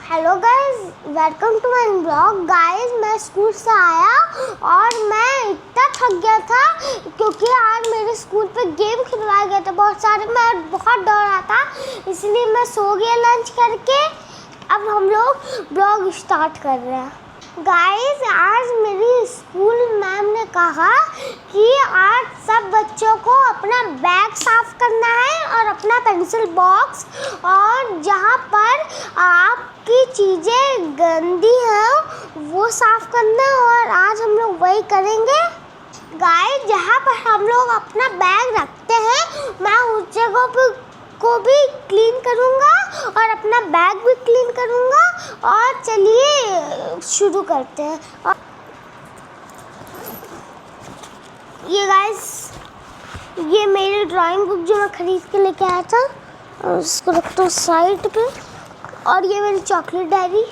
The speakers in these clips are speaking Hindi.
Hello guys, welcome to my blog. Guys, मैं स्कूल से आया और मैं इतना थक गया था क्योंकि आज मेरे स्कूल पे गेम खिलवाए गए थे बहुत सारे। मैं बहुत डर रहा था, इसलिए मैं सो गया लंच करके। अब हम लोग ब्लॉग स्टार्ट कर रहे हैं। गाइस, आज मेरी स्कूल मैम ने कहा कि आज सब बच्चों को अपना बैग साफ करना है और अपना पेंसिल बॉक्स और जहाँ पर आपकी चीज़ें गंदी हैं वो साफ करना है, और आज हम लोग वही करेंगे। गाइस, जहाँ पर हम लोग अपना बैग रखते हैं मैं उस जगह को भी क्लीन करूँगा और अपना बैग भी क्लीन करूँगा। और चलिए शुरू करते हैं। और ये गाइस, ये मेरी ड्राइंग बुक जो मैं खरीद के लेके आया था, और उसको रखता हूँ साइड पे। और ये मेरी चॉकलेट डायरी।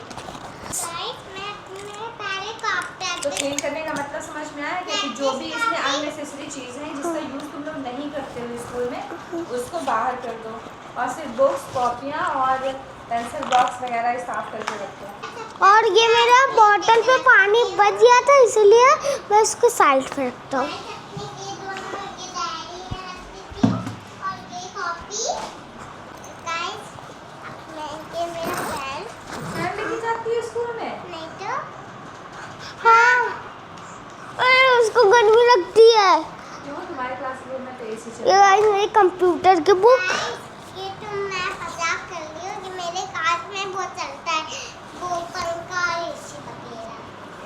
तो क्लीन करने का मतलब समझ में आया कि जो भी इसमें अननेसेसरी चीज़ है जिसका यूज़ तुम लोग नहीं करते हो स्कूल में, उसको बाहर कर दो और सिर्फ बुक्स, कॉपियाँ और पेंसिल बॉक्स वगैरह साफ करके रखो। और ये मेरा बॉटल पे पानी बच गया था, इसलिए मैं इसको साइड पे रखता हूँ। उसको गर्मी लगती है। क्यों? तुम्हारे क्लासरूम में तो एसी चल ये रहा है। गाइस, मेरी कंप्यूटर की बुक। ये तो मैं मजाक कर रही हूँ कि मेरे काज में वो चलता है, वो पंखा और एसी वगैरह।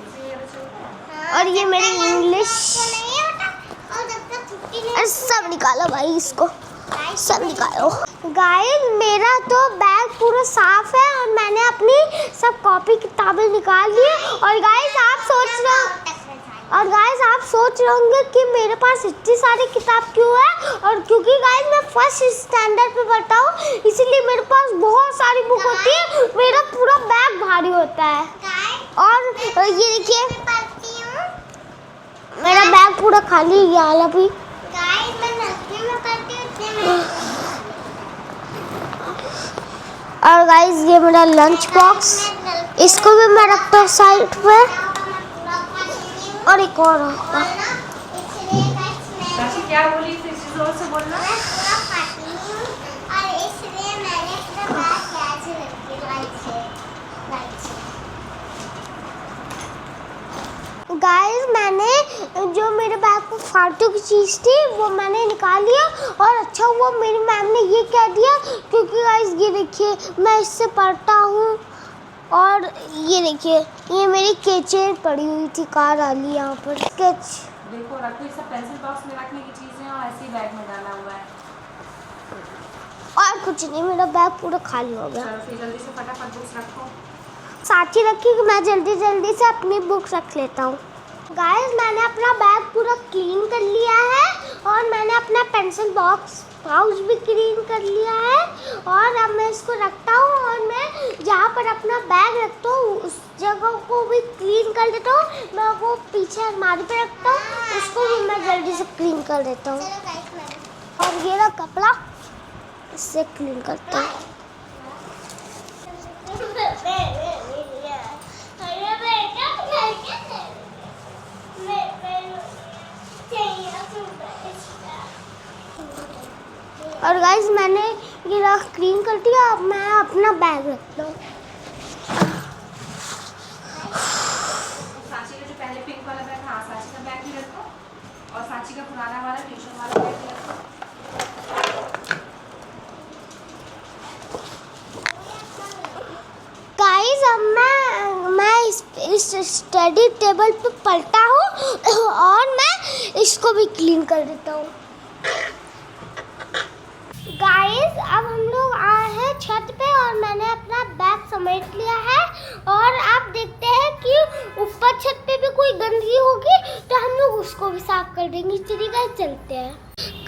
एसी वगैरह चलता है? हाँ, और ये मेरी इंग्लिश। नहीं होता, और जब तक छुट्टी नहीं अरे सब निकालो भाई, इसको सब निकालो। गाइस, मेरा तो बैग पूरा साफ है और मैंने अपनी सब कॉपी किताबें निकाल ली। और गाइस, आप सोच रहे होंगे कि मेरे पास इतनी सारी किताब क्यों है। और क्योंकि गाइस मैं फर्स्ट स्टैंडर्ड पे पढ़ता हूँ, इसीलिए मेरे पास बहुत सारी बुक होती है। मेरा पूरा बैग भारी होता है। और ये देखिए, मेरा बैग पूरा खाली है अभी। और गाइस, ये मेरा लंच बॉक्स, इसको भी मैं रखता हूँ साइड पे। और एक और होगा। साक्षी क्या बोली थी? जोर से बोलना। गाइस, मैंने जो मेरे बैग में फालतू की चीज़ थी वो मैंने निकाल लिया। और अच्छा हुआ मेरी मैम ने ये कह दिया, क्योंकि गाइस ये देखिए मैं इससे पढ़ता हूँ। और ये देखिए, ये मेरी केचें पड़ी हुई थी कार वाली यहाँ पर। स्केच देखो, रखो, ये सब पेंसिल बॉक्स में रखने की चीज़ें और ऐसे ही बैग में डाला हुआ है। और कुछ नहीं, मेरा बैग पूरा खाली हो गया। चलो फिर जल्दी से फटाफट बुक्स रखो। साथी रखी कि मैं जल्दी जल्दी से अपनी बुक्स रख लेता हूँ। गाइस, मैंने अपना बैग पूरा क्लीन कर लिया है और मैंने अपना पेंसिल बॉक्स पाउच भी क्लीन कर लिया है। और अब मैं इसको रखता हूँ और मैं जहाँ पर अपना बैग रखता हूँ उस जगह को भी क्लीन कर देता हूँ। मैं वो पीछे अलमारी पे रखता हूँ, उसको भी मैं जल्दी से क्लीन कर देता हूँ। और ये रहा कपड़ा, इससे क्लीन करता हूँ। और गाइस, मैंने ये रख क्लीन कर दिया। अब मैं अपना बैग रखता हूँ। साक्षी का जो पहले पिंक वाला बैग था, साक्षी का बैग भी रखो और साक्षी का पुराना वाला ट्यूशन वाला बैग भी रखो। गाइस, अब मैं इस स्टडी टेबल पे पलटा हूँ और मैं इसको भी क्लीन कर देता हूँ। गाइस, अब हम लोग आए हैं छत पे और मैंने अपना बैग समेट लिया है। और आप देखते हैं कि ऊपर छत पे भी कोई गंदगी होगी तो हम लोग उसको भी साफ कर देंगे। चलिए गाइस, चलते हैं।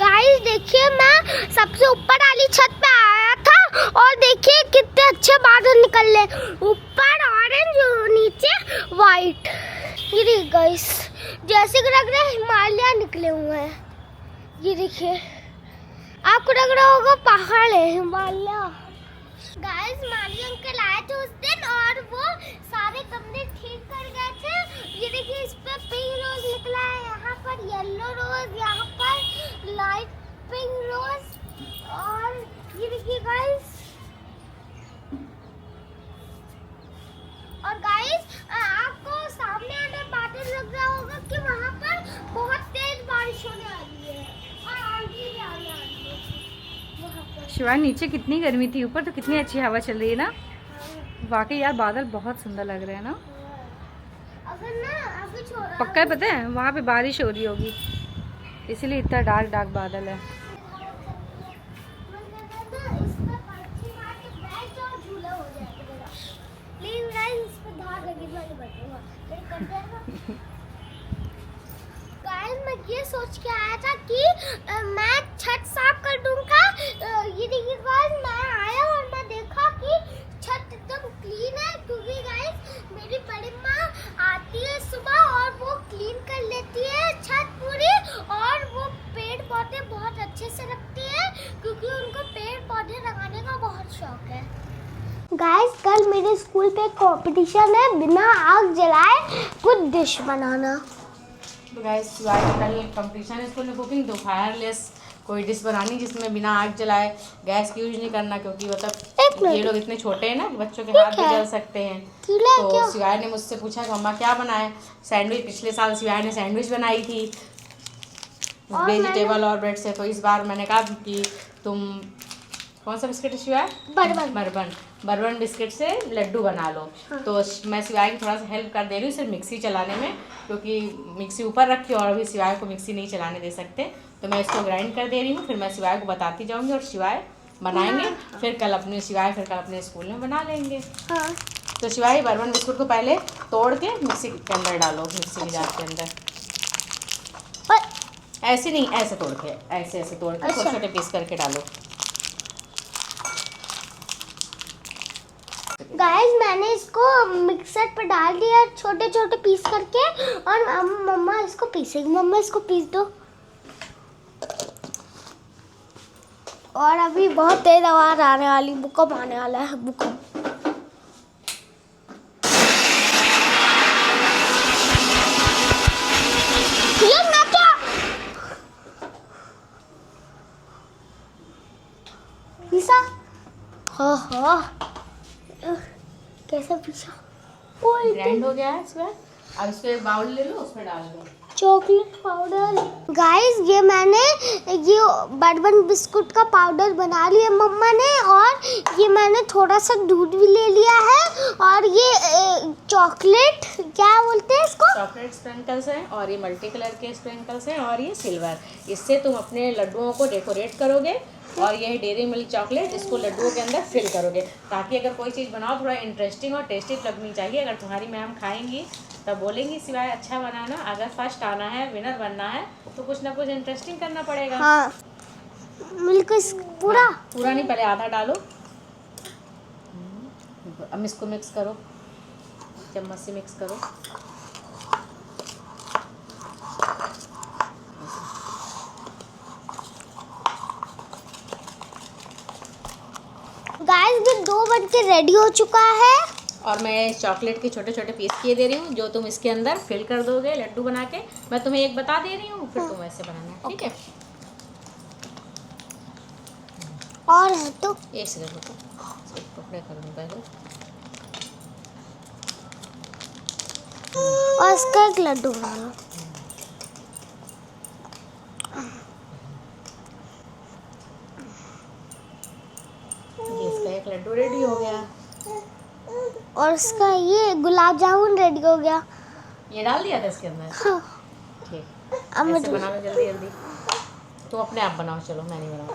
गाइस, देखिए मैं सबसे ऊपर वाली छत पे आया था और देखिए कितने अच्छे बादल निकल रहे, ऊपर ऑरेंज और नीचे वाइट। ये देखिए गाइस, जैसे कि लग रहा है हिमालय निकले हुए हैं। ये देखिए, आपको लग रहा होगा पहाड़ है, हिमालय। गाइस, माली अंकल आए थे उस दिन शिवानी नीचे कितनी गर्मी थी, ऊपर तो कितनी अच्छी हवा चल रही है ना। वाकई यार बादल बहुत सुंदर लग रहे हैं ना। अगर ना अभी पक्का है, पता है वहाँ पे बारिश हो रही होगी, इसीलिए इतना डार्क डार्क बादल है। मैं ये सोच के आया था कि मैं छत साफ कर दूंगा। ये देखिए गाइस, मैं आया और मैं देखा कि छत एकदम क्लीन है, क्योंकि गाइस मेरी बड़ी माँ आती है सुबह और वो क्लीन कर लेती है छत पूरी, और वो पेड़ पौधे बहुत अच्छे से रखती है, क्योंकि उनको पेड़ पौधे लगाने का बहुत शौक है। गाइस कल मेरे स्कूल पे कंपटीशन है बिना आग जलाए कुछ डिश बनाना। तो गाइस कल कंपटीशन है स्कूल में कुकिंग, तो फायरलेस कोई डिश बनानी जिसमें बिना आग जलाए, गैस की यूज नहीं करना, क्योंकि मतलब ये लोग इतने छोटे हैं ना कि बच्चों के हाथ भी जल सकते हैं। तो शिवाय ने मुझसे पूछा कि मम्मा क्या बनाए। सैंडविच, पिछले साल शिवाय ने सैंडविच बनाई थी वेजिटेबल और ब्रेड से, तो इस बार मैंने कहा कि तुम कौन सा बिस्किट है शिवाय? बर्बन बिस्किट से लड्डू बना लो। हाँ। तो मैं शिवाय की थोड़ा सा हेल्प कर दे रही हूँ सिर्फ मिक्सी चलाने में, क्योंकि मिक्सी ऊपर रखी और अभी शिवाय को मिक्सी नहीं चलाने दे सकते, तो मैं इसको ग्राइंड कर दे रही हूँ। फिर मैं शिवाय को बताती जाऊँगी और शिवाय बनाएंगे। हाँ। फिर कल अपने स्कूल में बना लेंगे। हाँ। तो शिवाय बर्बन बिस्कुट को पहले तोड़ के मिक्सी के अंदर डालो, मिक्सी के जार के अंदर। ऐसे नहीं, ऐसे तोड़ के, ऐसे तोड़ के छोटे छोटे पीस करके डालो। गाइस मैंने इसको मिक्सर पे डाल दिया छोटे छोटे पीस करके, और मम्मा इसको पीसेगी। मम्मा इसको पीस दो। और अभी बहुत तेज आवाज आने वाली, भूकंप आने वाला है, भूकंप। पीसा? हाँ कैसे पीसा? ग्राइंड हो गया है इसमें। अब इसको एक बाउल ले लो, उसमें डाल दो चॉकलेट पाउडर। गाइस ये मैंने ये बर्बन बिस्कुट का पाउडर बना लिया मम्मा ने, और ये मैंने थोड़ा सा दूध भी ले लिया है, और ये चॉकलेट क्या बोलते हैं इसको? चॉकलेट स्प्रिंकल्स हैं, और ये मल्टी कलर के स्प्रिंकल्स हैं, और ये सिल्वर। इससे तुम अपने लड्डुओं को डेकोरेट करोगे, और यह डेयरी मिल्क चॉकलेट इसको लड्डुओं के अंदर फिल करोगे, ताकि अगर कोई चीज़ बनाओ थोड़ा इंटरेस्टिंग और टेस्टी लगनी चाहिए। अगर तुम्हारी मैम खाएंगी तब बोलेंगी सिवाय अच्छा बनाना। अगर फर्स्ट आना है, विनर बनना है, तो कुछ ना कुछ इंटरेस्टिंग करना पड़ेगा। हाँ। मिल्क पूरा? हाँ, पूरा नहीं, पहले आधा डालो। अब इसको मिक्स करो, चम्मच से मिक्स करो। गाइस ये 2 बन के रेडी हो चुका है, और मैं चॉकलेट के छोटे छोटे पीस किए दे रही हूँ, जो तुम इसके अंदर फिल कर दोगे लड्डू बना के। मैं तुम्हें एक बता दे रही हूँ, फिर तुम ऐसे बनाना, ठीक है? और है तो एक से देखो, टुकड़े कर दूँ पहले, और इसका एक लड्डू बना लो। इसका एक लड्डू रेडी हो गया, और इसका ये गुलाब जामुन रेडी हो गया। ये डाल दिया था इसके अंदर। हाँ। ठीक, अब ऐसे बना लो जल्दी जल्दी। तुम अपने आप बनाओ, चलो मैं नहीं बनाऊँ।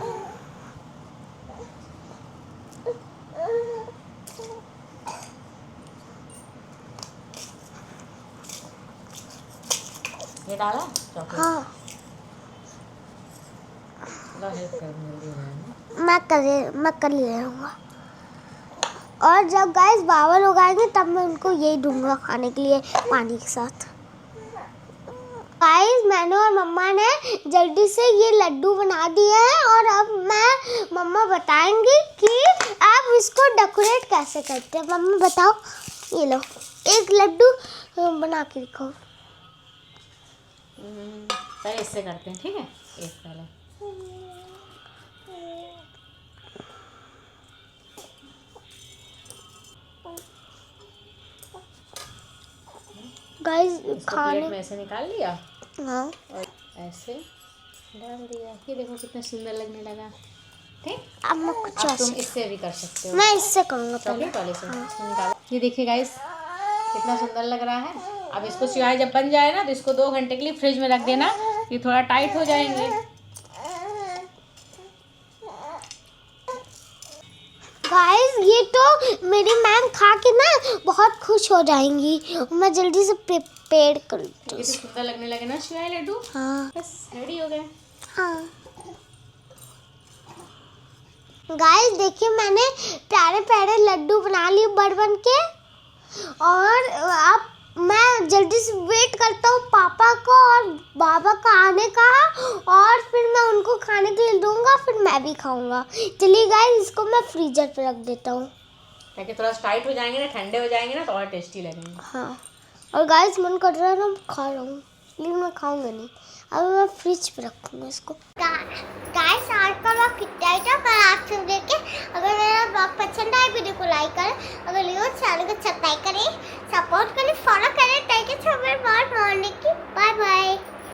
ये डाला चॉकलेट? हाँ। हेल्प कर जल्दी। मैं कर ले लूँगा। और जब गाइस बाबा लोग आएंगे तब मैं उनको यही दूंगा खाने के लिए पानी के साथ। गाइस मैंने और मम्मा ने जल्दी से ये लड्डू बना दिए हैं, और अब मम्मा बताएंगी कि आप इसको डेकोरेट कैसे करते हैं। मम्मा बताओ। ये लो एक लड्डू बना के दिखाओ। पहले इससे करते हैं, ठीक है? एक पहले गाइस खाने प्लेट में ऐसे निकाल लिया। हाँ। और ऐसे डाल दिया। ये देखो कितना सुंदर लगने लगा। ठीक। अब मैं कुछ अब और तुम इससे भी कर सकते हो, मैं इससे करूँगा पहले। चॉकलेट वाले से निकालो। ये देखिए गाइस कितना सुंदर लग रहा है। अब इसको सिवाय जब बन जाए ना तो इसको 2 घंटे के लिए फ्रिज में रख देना, ये थोड़ा टाइट हो जाएंगे। गाइस ये तो मेरी मैम खा के ना बहुत खुश हो जाएंगी। मैं जल्दी से प्रिपेयर कर ये लेती तो सुंदर लगने लगे ना शिवाय लड्डू। हाँ बस रेडी हो गए। हाँ गाइस देखिए मैंने प्यारे प्यारे लड्डू बना लिए बन के। और अब मैं जल्दी से वेट करता हूँ पापा को और बाबा का आने का, और फिर मैं उनको खाने के लिए दूंगा, फिर मैं भी खाऊंगा। चलिए गाइस इसको मैं फ्रीजर पे रख देता हूँ ताकि थोड़ा टाइट हो जाएंगे ना, ठंडे हो जाएंगे ना तो और टेस्टी लगेंगे। हाँ और गाइस मन कर रहा है ना खा रहा हूँ, लेकिन मैं खाऊंगा नहीं। अब मैं फ्रिज पे रखूंगा इसको। गाइस आज का ब्लॉग कितना ही था, पर आप सब देखे। अगर मेरा ब्लॉग पसंद आए वीडियो को लाइक करें, अगर वीडियो चैनल को सब्सक्राइब करें, सपोर्ट करें, फॉलो